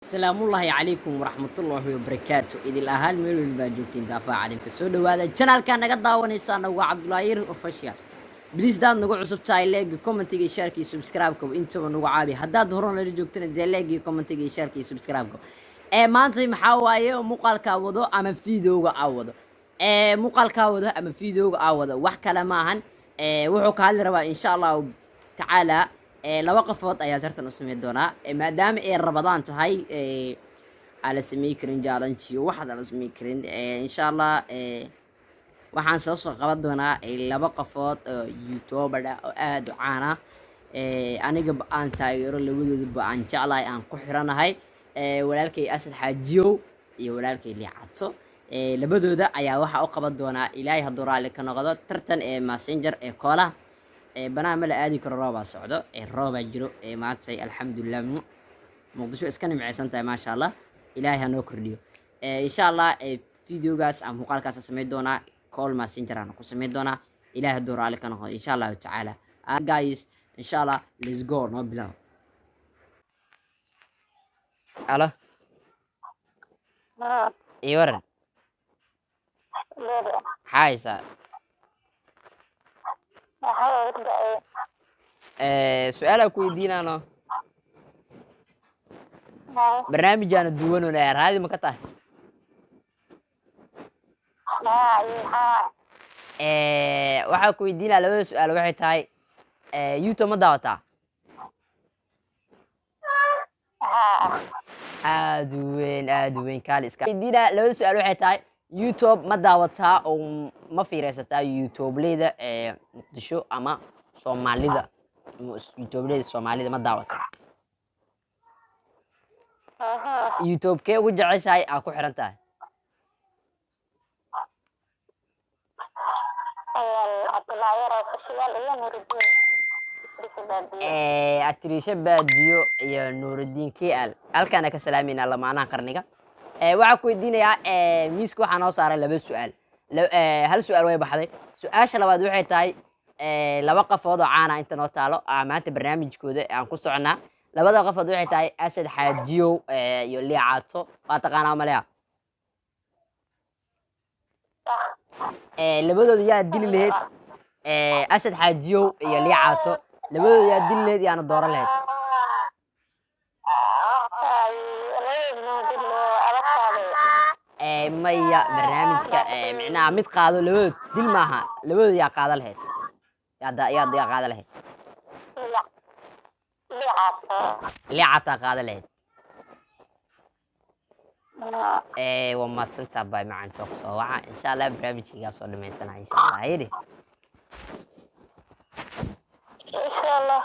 السلام الله عليكم ورحمة الله وبركاته إذا الأهل ميلو الباجوتين دافع عليك سود هذا الشانل كان نقد داونيسان وعبد الله ير أوفيشال بليز دان نقول عصب تاي لايك كومنتي شاركي سبسكرايبكم انتم نقول عابي هداد هرون اللي جوجتين دي لايك كومنتي شاركي سبسكرايبكم maanta maxaa waaye muuqaalka wado ama fiidowga awado muuqaalka wado ama fiidowga awado wax kale ma ahan wuxuu ka hadli rabaa insha Allah taala laba qafood ayaa tartan u sameey doona maadaama ay rabadaan tahay ala sameey karin jaalanjiyo waxa la sameey karin insha Allah waxaan soo qaban doonaa laba qafood oo YouTuber oo aad u caan ah aniga aan taageero labadooduba aan jeclahay aan ku xiranahay walaalkay Asad Xaajiyo iyo walaalkay Liicato labadooda ayaa waxa u qaban doona Ilaahay hadduu raali ka noqdo tartan Messenger koola banaan la aadi karo rooba socdo rooba jiro maantay alxamdulillah muqdisho iska nimceysan tahay ma sha Allah Ilaahay hanoo kordhiyo insha Allah videogaas aan muuqaalkaas sameey doona call Messenger aan ku sameey doona Ilaahay hadduu raali ka noqdo insha Allah ta'ala guys insha Allah let's go no bilaw Halo. Iyor. Hi sir. سؤال أكو يدينا أنا. برنامج أنا دوّن ولا هذه مقطع. واحد أكو يدينا لو سؤال واحد هاي يوتيوب ما دعوتها. أدوين كاليس كيدينا لو سؤال واحد هاي يوتيوب ما دعوتها أو ما في رئيسة يوتيوب ليدا مقدشو أما Soomaalida YouTube Soomaalida ma daawata YouTube kee ugu jeceshahay aad ku xiran tahay Atirisha Baadiyo iyo Nuruddin KL halkaan ka salaamayna lamaanaha qarniga waxa ku weydiinayaa miiska waxaan oo saaray laba su'aal hal su'aal way baxday su'aasha labaad waxay tahay laba qafood oo caan ah inta noo taalo maanta barnaamijkooda aan ku soconaa labada qafood waxay tahay Asad Xaajiyo iyo Liicato waa taqaanaa maleeya labadooda yaa dili lahayd Asad Xaajiyo iyo Liicato labadooda yaa dili lahayd yaana dooran lahayd maya barnaamijka micnaha mid qaado labadood dil maaha labadooda yaa qaada lahayd يا قاعدة لهيد ليعطا قاعدة لهيد وما سنتا باي معن توكس إن شاء الله برامجي قاس ولا ما يسنا إن شاء الله هيدي إن شاء الله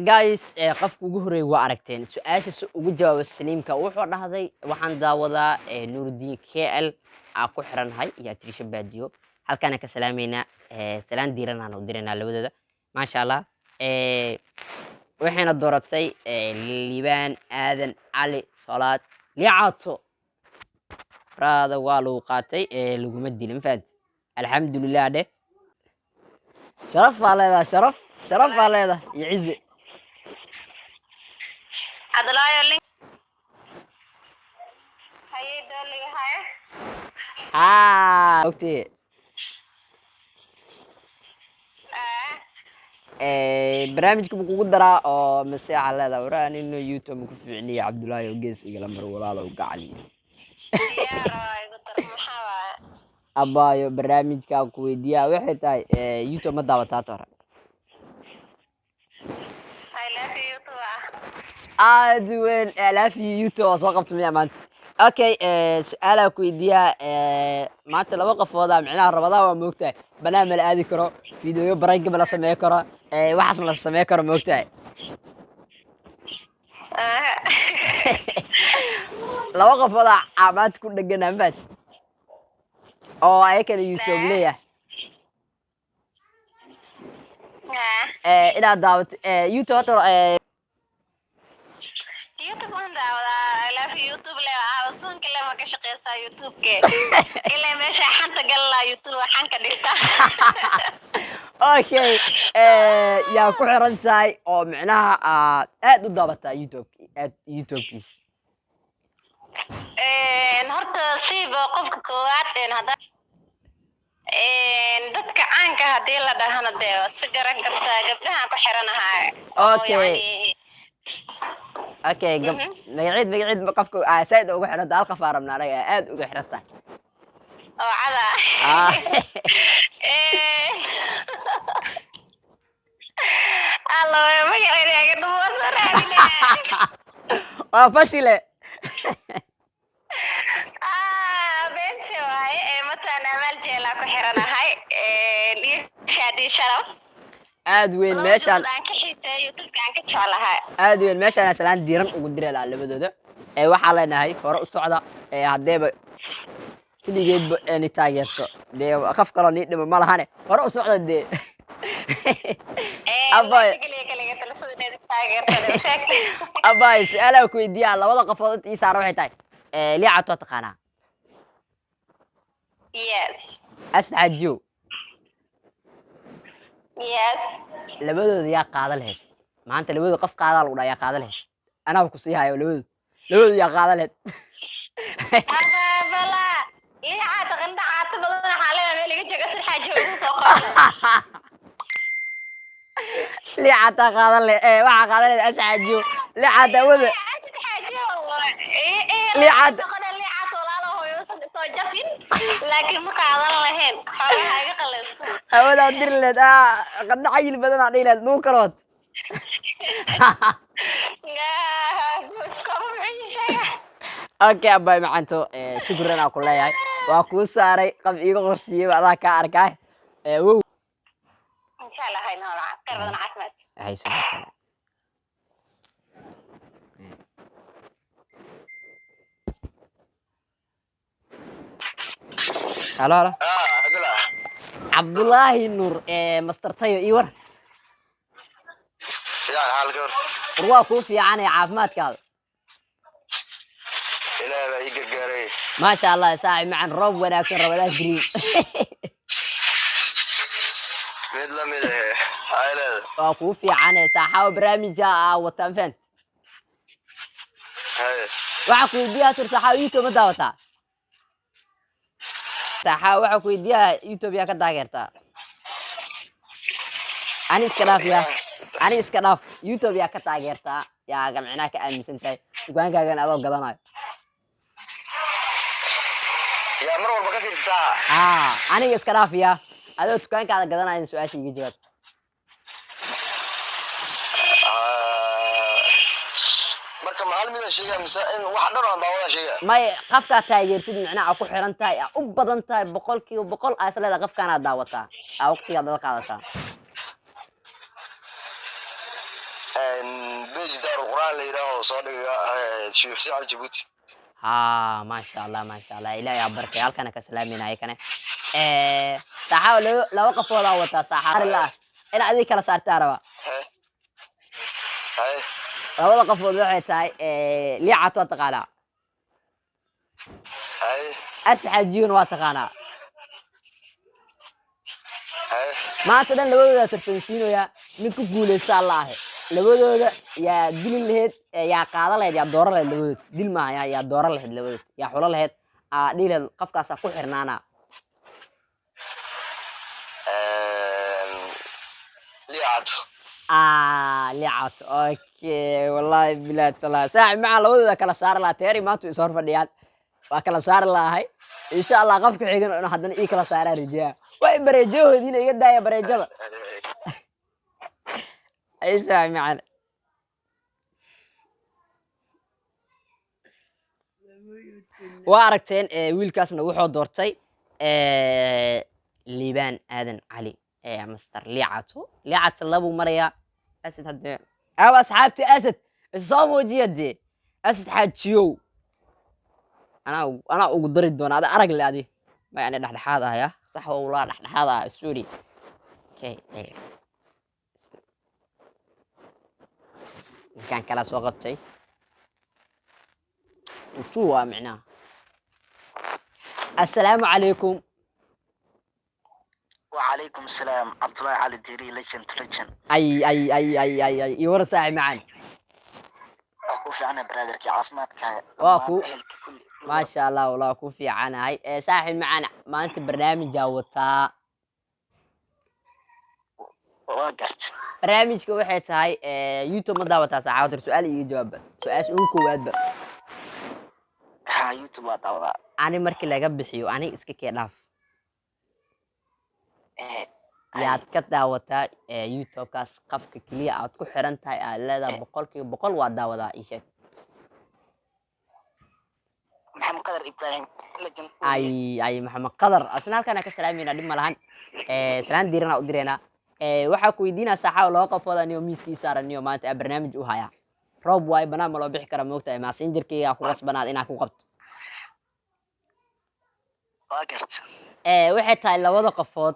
guys qofku ugu horeey waa aragteen su'aasha ugu jawaab saliimka wuxuu dhahday waxaan daawadaa Nuruddin KL aan ku xiranahay iyo Atirisha Baadiyo halkaan ka salaamayna salaan diiran aan u direynaa labadooda ma sha Allah waxayna dooratay Liibaan Aadan Ali Salaad Liicato raada waa loo qaatay laguma dilin faad alxamdulillah de شرف على هذا يعز عدلايا اللي هاي دولي هاي اوكي برنامجكم kugu daraa oo maseexa leedahay waraan inuu YouTube ku fiicniyo Cabdullaahi oo gees igala mar walaalo u gacaliyo abaayo barnaamijka ku weydiiyaa waxay tahay YouTube ma daawataa toora أدوين لا في يوتيوب وصقفت مية مانت أوكي سؤال كويديا ما أنت لو وقف وضع معناه رمضان وموقته بنعمل هذه كرو فيديو بريك بلا سميه كرو واحد من السميه كرو موقته لو وقف وضع ما تكون دقنا مفات أو هيك اليوتيوب ليه إذا دعوت يوتيوب ترى يوتيوب ولا لا في يوتيوب لا عاوزون كل ما كشقيسا يوتيوب كي إلا ماشي حنت قال لا يوتيوب حنك ديسا okay yaa ku xiran tahay oo micnaha aad u daabataa youtube-kiisa horta siiba qofka koowaad hadda dadka caanka haddii la dhahana dee si garan kartaa gabdhahaan ku xiranahay okay magaciid qofka saaid ugu xiranta hal qof aa rabna anaga aad uga xiranta oo cada allo magaceeda dhumasanaadine waa fashile beente waaye mataan amaal jeelaa ku xiranahay shaadii sharaf aad weyn meeshaan aan ka xiisay youtube aan ka jeclahay aad weyn meeshaan aslaan diiran ugu diri lahaa labadooda waxaa leenahay hore u socda haddeeba keligeedba ni taageerto dee qof kaloo nii dhimo ma lahane hore u socda dee abay su-aalaa ku weydiiyaa labada qofood inta ii saara waxay tahay liicato waa taqaanaa asad xaajiyo labadooda yaa qaada lahayd maanta labadooda qof qaadaa lagu dhaa yaa qaada lahayd anaaba ku sii hayo labadooda yaa qaada lahayd liicataa qaadan le waxaa qaadan lehed asad xaajiyo liicata wada liicata laakiin ma qaadan lahayn xoolaha iga qalaysto hawadaa diri lehed qandha cayil badan aa dhihi lehed dhuu karood okay abay macanto shukran aa ku leeyahay waa kuu saaray qab iiga qorshiiyey adaa kaa arkaa wow inshallah hay nool khayr badan caafimaad hay sidoo kale halo cabdullaahi nuur master tayo ii war war waa kuu fiican caafimaadkaada ilaahay baa ii gargaaray maasha allah saaxiib macan roob wanaagsan rabadaan green mid la mid ah waa kuu fiican saaxaawo barnaamija wataan faan waxaa ku weydiiyaa tur saaxaawo youtube ma daawataa saaxaawo waxaa ku weydiiyaa youtube yaa ka taageertaa ani iska dhaaf youtube yaa ka taageertaa yaa micnaha ka aaminsan tahay dukaankaagan adoo gadanayo yaa mar walba ka fiirsataa aniga iska dhaafiya adoo dukaankaada gadanayo su-aasha iga jawaab marka mahal mida sheegaa mise in wax dhan aan daawada sheegaa may qafkaa taageertid micnaha ku xiran tahay u badan tahay 100% aa isleedahay qafkaanaad daawataa waqtigaad dala qaadataa بيج دار القرآن اللي يراهو صادق شيخ حسين على جيبوتي ما شاء الله إلهي أبارك هل كان كسلامين هاي كان صحاو لو وقف ولا وتا صحاو الله إن أذيك لا صار ترى هاي لو وقف ولا تاي لي عطوا تقالا هاي أسلحة جيون واتقانا هاي ما تدن لو ترتنسينو يا midku guuleysta Allah labadooda yaa dil lahayd yaa qaada lahayd yaa dooro lahayd labadooda dil ma yaa dooro lahayd labadooda yaa xulo lahayd dhilal qafkaas ku xirnaana li'at okay wallahi bilaa tala saaxib ma labadooda kala saar la teeri maanta is hor fadhiyaan waa kala saar lahay insha Allah qafka xigan inuu haddana ii kala saaraa rijaa way bareejoodiina iga daaya bareejada أي ساعة معنا وأركتين ويلكاسنا وحو دورتي ليبان آذن علي مستر ليعاتو لابو مريا أسد هدي أو أصحابتي أسد الصوم وجيدي أسد حاجيو أنا أقدر الدون هذا أرق اللي هذه ما يعني نحن هذا يا صح والله نحن هذا السوري اوكي كان كلا سو قبتي وشو معناه السلام عليكم وعليكم السلام عبد الله علي الديري ليجن تريجن ay iyo war saaxiib macaan أكو في عنا برادرك عاصمتك واكو أهلك كل maasha allah walaa ku fiicanahay saaxiib macaan maanta barnaamijaa wataa وقرت barnaamijka waxay tahay youtube ma daawataa saxaabtir su-aal iyo jawaab su-aasha ugu koowaadba ها يوتيوب هذا ani markii laga bixiyo aniga iska kee dhaaf yaad ka daawataa youtube-kaas qafka keliya aad ku xiran tahay aad leedahay boqolkiiba boqol waa daawadaa ii sheeg محمد قدر إبراهيم ليجن ay maxamed qadar asna halkaan ka salaamayna dhib ma lahan salaan diirana u direena waxaa ku weydiinaa saxaaw laba qofood aniyo miiskii saaraniyo maanta barnaamij u haya roob waay banaan ma loo bixi kara moogtahay messengerkayga ku qasbanaad inaad ku qabto وقرت waxay tahay labada qofood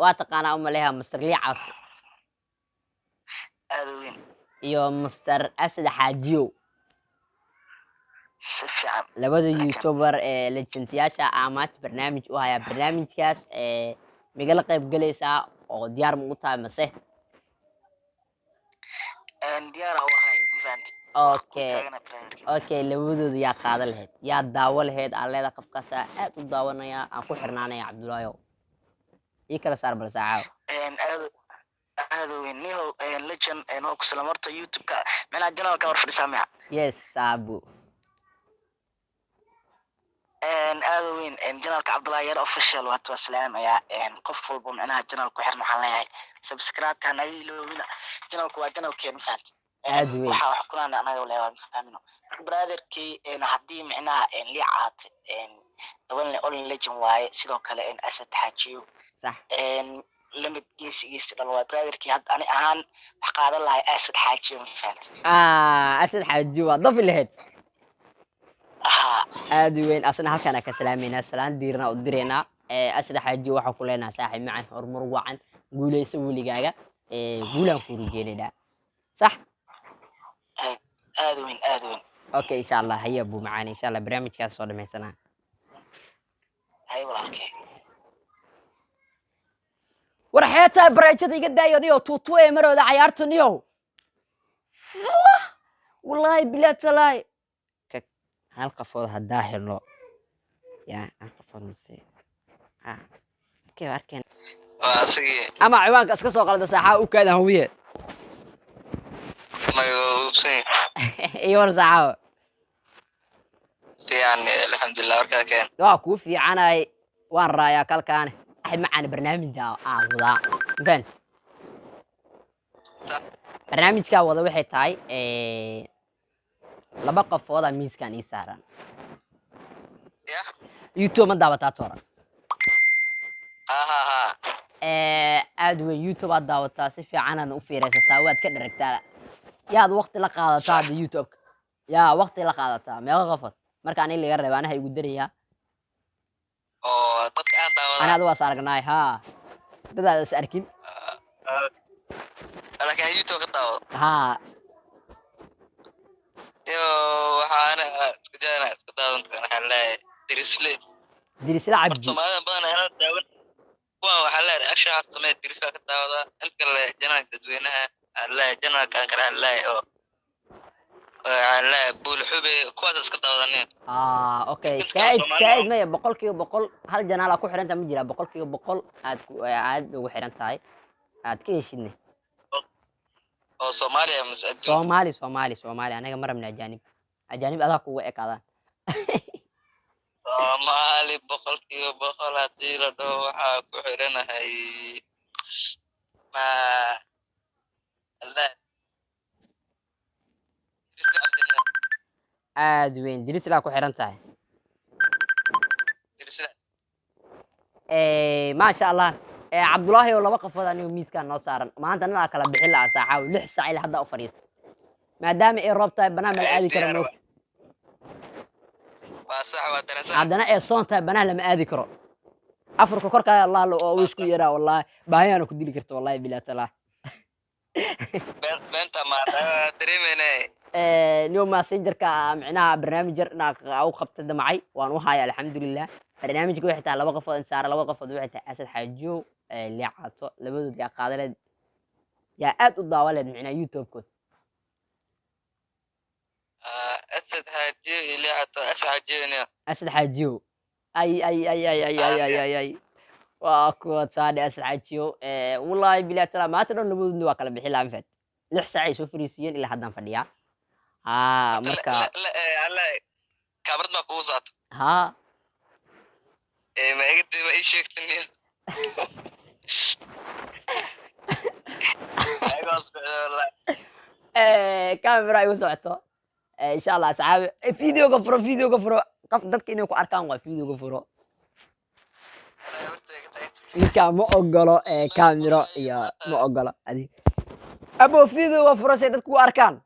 waa taqaanaa umaleeha master liicato أدوين iyo master asad xaajiyo سفيان labada youtuber legendayaasha amaat barnaamij u haya barnaamijkaas migala qayb galaysaa oo diyaar ma u tahay mase ديارة وهاي فهمت okay okay labadooda yaa qaada lahayd yaa daawo lahayd aan leedahay qofkaasa aad u daawanaya aan ku xirnaanaya cabdullaayo ii kala saar bal saacaaw أدوين نيو ليجن هو كسلامرته يوتيوب من الجنال كور في سامع yes saabu أدوين جنال عبد الله ير official واتو سلام يا قف والبو معناها جنال كحر محلها سبسكرايب كان يلو من جنال كوا جنال كين فهمت أدوين. waxa kulan anaga walaal fahamino brotherkii hadii macnaha liicaat dabalna all legend waaye sidoo kale asad xaajiyo sax limit geesigiisa dhan waa brotherkii had ani ahaan wax qaadan lahay asad xaajiyo fahmt asad xaajiyo waa dafi lahayd aha aad u weyn asna halkaan ka salaamayna salaan diirna u direena asad xaajiyo waxa ku leenahay saaxiib macaan horumar wacan guuleyso weligaaga guulaan ku rijeynayna صح آدوين اوكي ان شاء الله هيا ابو معاني ان شاء الله برنامجكاas soo dhameysana هاي والله war xeetaa barajada iga daayaniyo tuutu ee marooda cayaartaniyo wallahi bilaa talaay hal qafood hadaa helno ya hal qafood mise okay arkeen واسقي ama ciwaanka iska soo qalda saaxa u kaada hawiye ما يوصي iyo war saaxa يعني الحمد لله وركا كان waa ku fiicanay waan raayaa kalkaane ay macaan barnaamijka wada event barnaamijka wada waxay tahay laba qofood aan miiskan ii saaran يا youtube ma daawataa toora ها aad weyn youtube aad daawataa si fiicanaan u fiiraysataa waad ka dharagtaa yaad waqti la qaadataa hadda youtube-ka yaa waqti la qaadataa meeqa qofood marka ani laga reeba anaha igu darayaa oo dadka aan daawada anaad waa saarganaay haa dadaad is arkin laakiin youtube ka daawado haa iyo waxaana isku jana isku daawan kana halay dirisle dirisla cabdi Soomaalida badan ay daawan kuwa waxa la reaction ha sameeyay dirisla ka daawada inta la janaalka dadweynaha alla janaalka kala halay oo alla bul xube kuwa iska daawadaneen okay said ma boqolkiiba boqol hal janaal ku xiranta ma jira boqolkiiba boqol aad ugu xiran tahay aad ka heshidne oo Soomaaliya mas'aad Soomaali anaga marabna ajaanib adaa kugu ekaadaan Soomaali boqolkiiba boqol hadii la dhaho waxa ku xiranahay ma alla aad weyn dirisla ku xiran tahay maasha allah cabdullaahi oo laba qofood anigu miiskaan noo saaran maanta nala kala bixin lahaa saaxaaw 6 saac ilaa hadda u fadhiista maadaama ay roob tahay banaan ma la aadi karo moogta waa sax waa darasa haddana ay soon tahay banaan lama aadi karo afurka korkaada allah oo isku yaraa wallahi baahiyaana ku dili karta wallahi bilaa talaa benta ma dareemene اليوم ماسنجرka micnaha barnaamij yar u qabtay damacay waan u hayaa alxamdulillah barnaamijka waxay tahay laba qofood in saara laba qofood waxay tahay asad xaajiyo liicaato labadood yaa qaadaleed yaa aad u daawaleed micnaa youtube-kood asad xaajiyo iyo liicato asad xaajiyoniyo asad xaajiyo ay waa kuwa saadhe asad xaajiyo wallaahi bilahi taala maanta dhan labadoodna waa kala bixi lahaa mafad 6 saac ay soo fariisiiyeen ilaa haddaan fadhiyaa marka kaamarad baa kugu saata haa ma egade ma ii sheegtaniyo camera igu socoto insha allah asxaabi videoga furo qof dadka inay ku arkaan waa videoga furo ninka ma ogolo camera iyo ma ogolo adi abo videoga furo say dadku u arkaan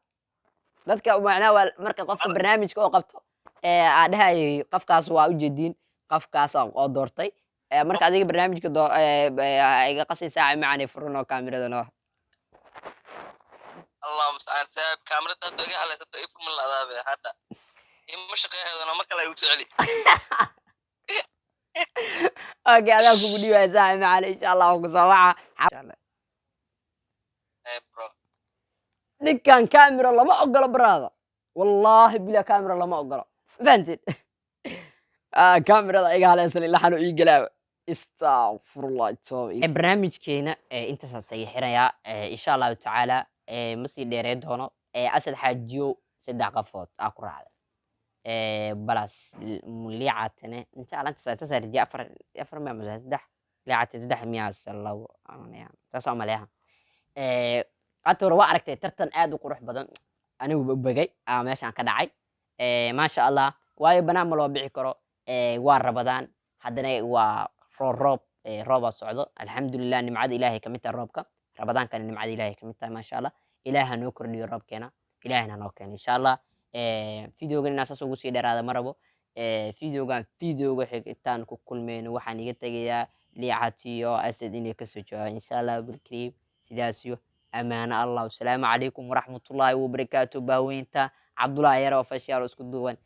dadka macnaa waa marka qofka barnaamijka oo qabto aa dhahay qofkaas waa ujeediin qofkaas oo doortay marka adiga barnaamijka iga qasay saaca macaanay furno kaamirada noo allah mustacaan saab kaamirada hadda iga halaysato ii furmin laadaabe hadda ima shaqeeheedana mar kale ay u jeceli okay adaa kugu dhiibaya saaca macaanay insha allah ku soo waca bro ninkan camera lama ogolo baraada wallahi bila camera lama ogolo fahanted kamerada iga halaysan ilaa xanu ii galaawa astagfirullah barnaamijkeena intaas ayay xirayaa insha allahu tacaala ma sii dheereen doono asad xaajiyo 3 qafood aa ku raacda balas liicatane insha allah intaas asaas arjiya 4 miya mase 3 liicate 3 miya sallahu anaya taas oo maleeyaha qator waa aragtay tartan aad u qurux badan anigu bagay meeshaan ka dhacay maasha allah waayo banaan ma loo bixi karo waa rabadaan haddana waa rooba socdo alxamdulilah nimcada ilaahay kamid tahay roobka rabadaankana nimcada ilaahay kamid tahay maasha allah ilaaha noo kordhiyo roobkeena ilaahana noo keena insha allah videogan inaa saas ugu sii dheeraada ma rabo videoga xigitaan ku kulmeyno waxaan iga tegayaa liicatiyo asad inay kasoo joogaan insha allah bilkariim sidaasiyo amaano allah wasalaamu calaykum waraxmatullaahi wabarakaatu baaweynta cabdullaahi yare official isku duuban